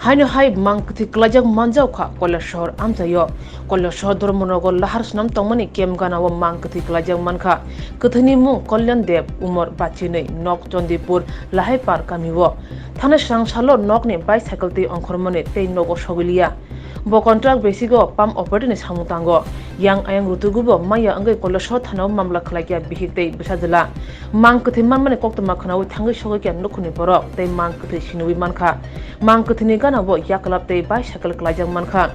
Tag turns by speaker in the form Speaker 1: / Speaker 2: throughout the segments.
Speaker 1: Haino hai Mangkwthwi klajak manjawkha Kolya shahar amjayo. Kolya shahar Dhormonogor Lahar Swnamnairok kem ganawo Mangkwthwi klajak Mankha. Kwthwini mung Kolyan Dev Umar Bachinei Nok Chondipur Lahai Par kamiwo. Thane Swrangchalo Nokni bicycle tei ongkhormani tei nogo sogilia. Bo contract Bisingo pam operator samutango. Yang ayang rutugubo maya angai Kolya shahar thanao mamla khlaikia bihitei bisajala. Mangkwthwi manmani koktoma khanawi thangai sogikia nukhuni borok tei Mangkwthwi sinuwi Mankha. Mangkwthwini ganabo yaklap tei bicycle klajak Mankha.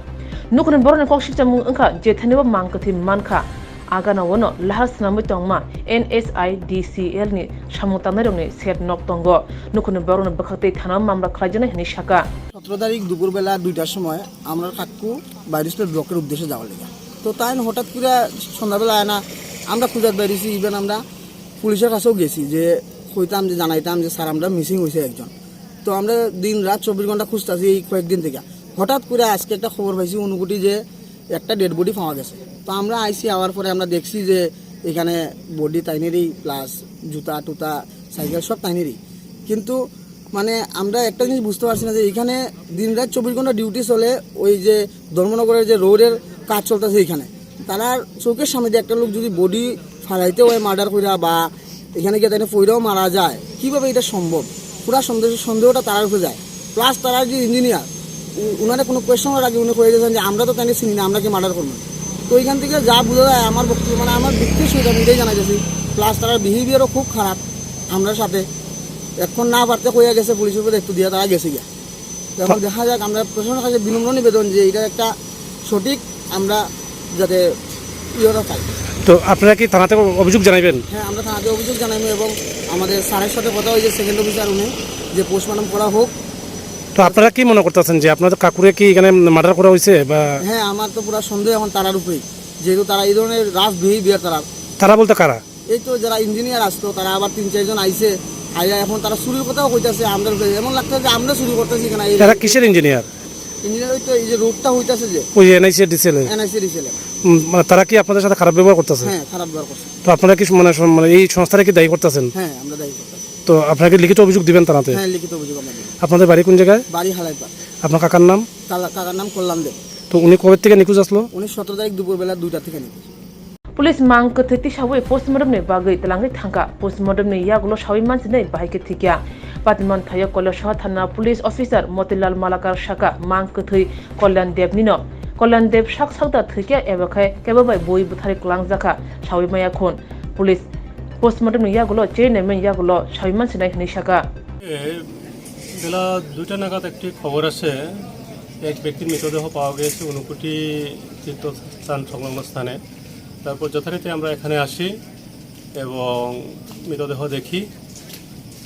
Speaker 1: Nukhuni boroni Koksilchakha wngkha jethanibo Mangkwthwi Mankha. Agana wono Lahar Swnamnairok tongma NSIDCL ni Swnamnairok ni set nok tongo. Nukhuni boroni bwkhaktai thana mamla khlaijana hini saka.
Speaker 2: 17 তারিখ দুপুরবেলা 2টার সময় আমরা কাকু বাইরিস্টের ব্লকের উদ্দেশ্যে যাওয়ার লেগে তো তাই হঠাৎ করে সন্ধ্যাবেলা আয় না আমরা খুঁজাত বাইরেছি ইভেন আমরা পুলিশের কাছেও গেছি যে কইতাম যে জানাইতাম যে স্যার আমরা মিসিং হয়েছে একজন তো আমরা দিন রাত 24 ঘন্টা খুঁজতেছি এই কয়েকদিন থেকে হঠাৎ করে আজকে একটা খবর পাইছি অনুগুটি যে একটা ডেড বডি পাওয়া গেছে তো আমরা আইসি আওয়ার পরে আমরা দেখছি যে এখানে বডি তাইনেরই প্লাস জুতা টুতা সাইকেল সব তাইনেরই কিন্তু মানে আমরা একটা জিনিস বুঝতে পারছি না যে এখানে দিন রাত 24 ঘন্টা ডিউটি চলে ওই যে ধর্মনগরের যে রোডের কাজ চলতেছে এখানে তারা চোখের সামনে দিয়ে একটা লোক যদি বডি ফালাইতে হয় মার্ডার কইরা বা এখানে গিয়ে তাই পয়রাও মারা যায় কিভাবে এটা সম্ভব পুরা সন্দেহটা তার উপরে যায় প্লাস তারা যে ইঞ্জিনিয়ার উনারা কোনো কোয়েশ্চনের আগে উনি কয়ে গেছেন যে আমরা তো তাই চিনি না আমরা কি মার্ডার করবো তো ওইখান থেকে যা বোঝা যায় আমার বক্তব্য মানে আমার ব্যক্তির সহিত আমি এটাই জানা গেছি প্লাস তার বিহেভিয়ারও খুব খারাপ আমরা সাথে এখন না পারতে কইয়া গেছে পুলিশের উপরে একটু দিয়ে তারা গেছে গিয়া এখন দেখা যাক আমরা প্রশাসনের কাছে বিনম্র নিবেদন যে এটা একটা সঠিক আমরা যাতে ইয়েটা পাই
Speaker 3: তো আপনারা কি থানাতে অভিযোগ জানাবেন
Speaker 2: হ্যাঁ আমরা থানাতে অভিযোগ জানাইব এবং আমাদের স্যারের সাথে কথা হয়েছে সেকেন্ড অফিসার উনি যে পোস্টমর্টম করা হোক
Speaker 3: তো আপনারা কি মনে করতেছেন যে আপনাদের কাকুরে কি এখানে মার্ডার করা হয়েছে বা
Speaker 2: হ্যাঁ আমার তো পুরো সন্দেহ এখন তারার উপরেই যেহেতু তারা এই ধরনের রাফ বিহেভিয়ার
Speaker 3: তারা বলতে কারা
Speaker 2: এই তো যারা ইঞ্জিনিয়ার আসতো তারা আবার 3-4 জন আইছে আইয়া এখন তারা চুরির কথাও কইতাছে আমরা এমন লাগতেছে যে আমরা চুরি করতেছি এখানে
Speaker 3: তারা কিসের ইঞ্জিনিয়ার
Speaker 2: ওই তো এই যে রোডটা হইতাছে যে
Speaker 3: ওই এনআইসি ডিসেল মানে তারা কি আপনাদের সাথে খারাপ ব্যবহার করতেছে
Speaker 2: হ্যাঁ খারাপ ব্যবহার করছে
Speaker 3: তো আপনারা কি মানে এই সংস্থাটা কি দায়ী করতেছেন
Speaker 2: হ্যাঁ আমরা দায়ী করতেছি
Speaker 3: তো আপনাকে লিখিত অভিযোগ দিবেন থানাতে
Speaker 2: হ্যাঁ লিখিত অভিযোগ আমরা দেব
Speaker 3: আপনাদের বাড়ি কোন জায়গায়
Speaker 2: বাড়ি হালাইপা
Speaker 3: আপনার কাকার নাম
Speaker 2: কাকার নাম কল্যাণ দেব
Speaker 3: তো উনি কবে থেকে নিখোঁজ আসলো
Speaker 2: উনি 17 তারিখ দুপুরবেলা 2টা থেকে নিখোঁজ
Speaker 1: Pulis Mangkwthwi tisawai postmortem ni bagai telangai thangka postmortem ni yagulo sawi manchi nei bahike thikya patman thayo Kolya shahar thana police officer Motilal Malakar shaka Mangkwthwi Kolyan Dev nino Kolyan Dev sak sakda thikya ebakhai kebabai boi buthari klangjaka sawi maya khon police postmortem ni yagulo chain men yagulo sawi manchi nei hini shaka
Speaker 4: বেলা 2টা নাগাদ একটি খবর আসে এক ব্যক্তির মৃতদেহ পাওয়া গেছে অনুকুটি তীর্থস্থান সংলগ্ন স্থানে তারপর যথারীতি আমরা এখানে আসি এবং মৃতদেহ দেখি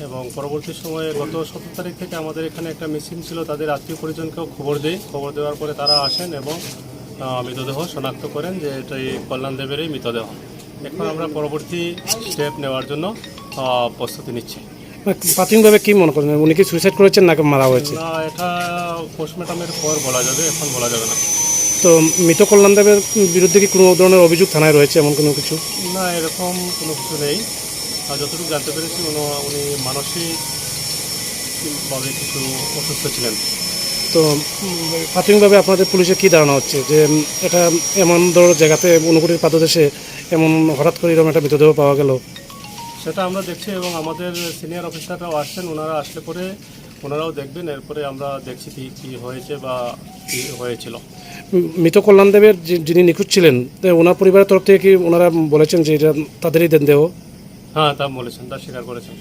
Speaker 4: এবং পরবর্তী সময়ে গত 17 তারিখ থেকে আমাদের এখানে একটা মিসিং ছিল তাদের আত্মীয় পরিজনকেও খবর দেই খবর দেওয়ার পরে তারা আসেন এবং মৃতদেহ শনাক্ত করেন যে এটাই কল্যাণ দেবেরই মৃতদেহ এখন আমরা পরবর্তী স্টেপ নেওয়ার জন্য প্রস্তুতি নিচ্ছি
Speaker 3: প্রাথমিকভাবে কি মনে করেন উনি কি সুইসাইড করেছেন নাকি মারা হয়েছে
Speaker 4: না এটা পোস্টমর্টমের পর বলা যাবে এখন বলা যাবে না
Speaker 3: তো মৃত কল্যাণ দেবের বিরুদ্ধে কি কোনো ধরনের অভিযোগ থানায় রয়েছে এমন কোনো কিছু
Speaker 4: না এরকম কোনো কিছু নেই আর যতটুকু জানতে পেরেছি উনি মানসিকভাবে কিছু অসুস্থ ছিলেন
Speaker 3: তো প্রাথমিকভাবে আপনাদের পুলিশের কী ধারণা হচ্ছে যে এটা এমন ধরনের জায়গাতে অনুকুটির পাদদেশে এমন হঠাৎ করে এরকম একটা মৃতদেহ পাওয়া গেল
Speaker 4: সেটা আমরা দেখছি এবং আমাদের সিনিয়র অফিসাররাও আসছেন ওনারা আসলে পরে ওনারাও দেখবেন এরপরে আমরা দেখছি কি হয়েছে বা কী হয়েছিল
Speaker 3: মৃত কল্যাণ দেবের যিনি নিখোঁজ ছিলেন ওনার পরিবারের তরফ থেকে কি ওনারা বলেছেন যে এটা তাদেরই দেন দেহ
Speaker 4: হ্যাঁ তা বলেছেন তা স্বীকার করেছেন